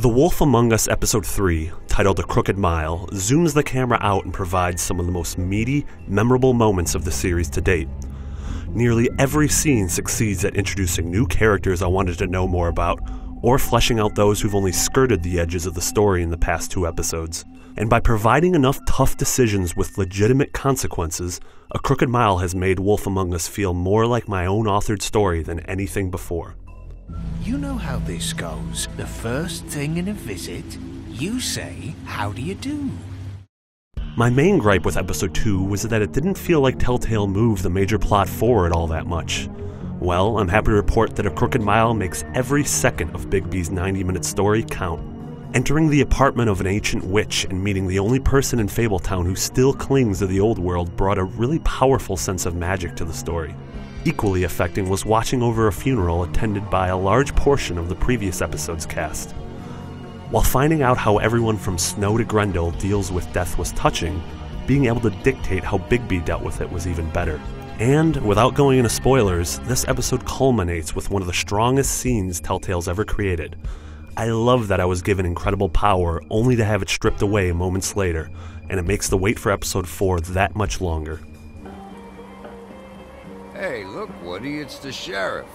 The Wolf Among Us Episode 3, titled A Crooked Mile, zooms the camera out and provides some of the most meaty, memorable moments of the series to date. Nearly every scene succeeds at introducing new characters I wanted to know more about, or fleshing out those who've only skirted the edges of the story in the past 2 episodes. And by providing enough tough decisions with legitimate consequences, A Crooked Mile has made Wolf Among Us feel more like my own authored story than anything before. You know how this goes. The first thing in a visit, you say, "How do you do?" My main gripe with Episode 2 was that it didn't feel like Telltale moved the major plot forward all that much. Well, I'm happy to report that A Crooked Mile makes every second of Bigby's 90-minute story count. Entering the apartment of an ancient witch and meeting the only person in Fabletown who still clings to the old world brought a really powerful sense of magic to the story. Equally affecting was watching over a funeral attended by a large portion of the previous episode's cast. While finding out how everyone from Snow to Grendel deals with death was touching, being able to dictate how Bigby dealt with it was even better. And, without going into spoilers, this episode culminates with one of the strongest scenes Telltale's ever created. I love that I was given incredible power only to have it stripped away moments later, and it makes the wait for Episode 4 that much longer. Hey, look, Woody, it's the sheriff.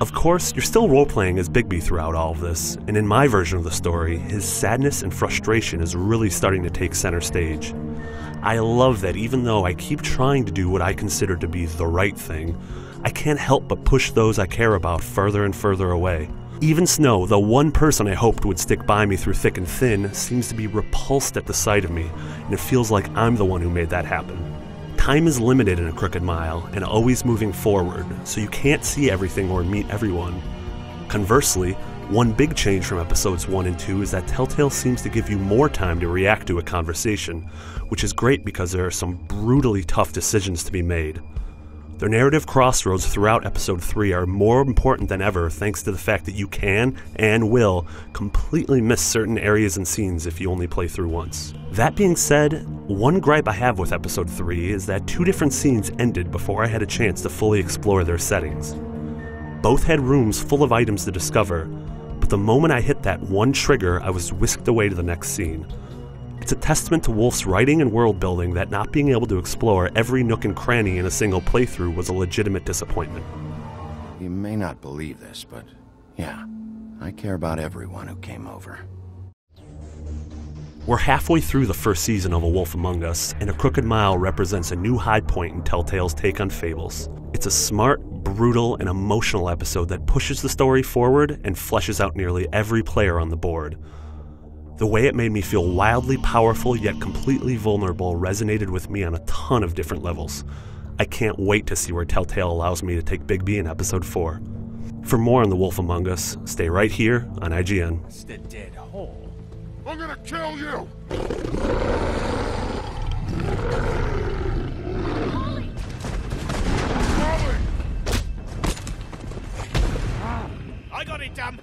Of course, you're still role-playing as Bigby throughout all of this, and in my version of the story, his sadness and frustration is really starting to take center stage. I love that even though I keep trying to do what I consider to be the right thing, I can't help but push those I care about further and further away. Even Snow, the one person I hoped would stick by me through thick and thin, seems to be repulsed at the sight of me, and it feels like I'm the one who made that happen. Time is limited in A Crooked Mile, and always moving forward, so you can't see everything or meet everyone. Conversely, one big change from episodes 1 and 2 is that Telltale seems to give you more time to react to a conversation, which is great because there are some brutally tough decisions to be made. Their narrative crossroads throughout Episode 3 are more important than ever thanks to the fact that you can, and will, completely miss certain areas and scenes if you only play through once. That being said, one gripe I have with Episode 3 is that 2 different scenes ended before I had a chance to fully explore their settings. Both had rooms full of items to discover, but the moment I hit that one trigger, I was whisked away to the next scene. It's a testament to Wolf's writing and world building that not being able to explore every nook and cranny in a single playthrough was a legitimate disappointment. You may not believe this, but yeah, I care about everyone who came over. We're halfway through the first season of A Wolf Among Us, and A Crooked Mile represents a new high point in Telltale's take on fables. It's a smart, brutal, and emotional episode that pushes the story forward and fleshes out nearly every player on the board. The way it made me feel wildly powerful yet completely vulnerable resonated with me on a ton of different levels. I can't wait to see where Telltale allows me to take Bigby in Episode 4. For more on The Wolf Among Us, stay right here on IGN. It's the dead hole. I'm gonna kill you! I got it, damn!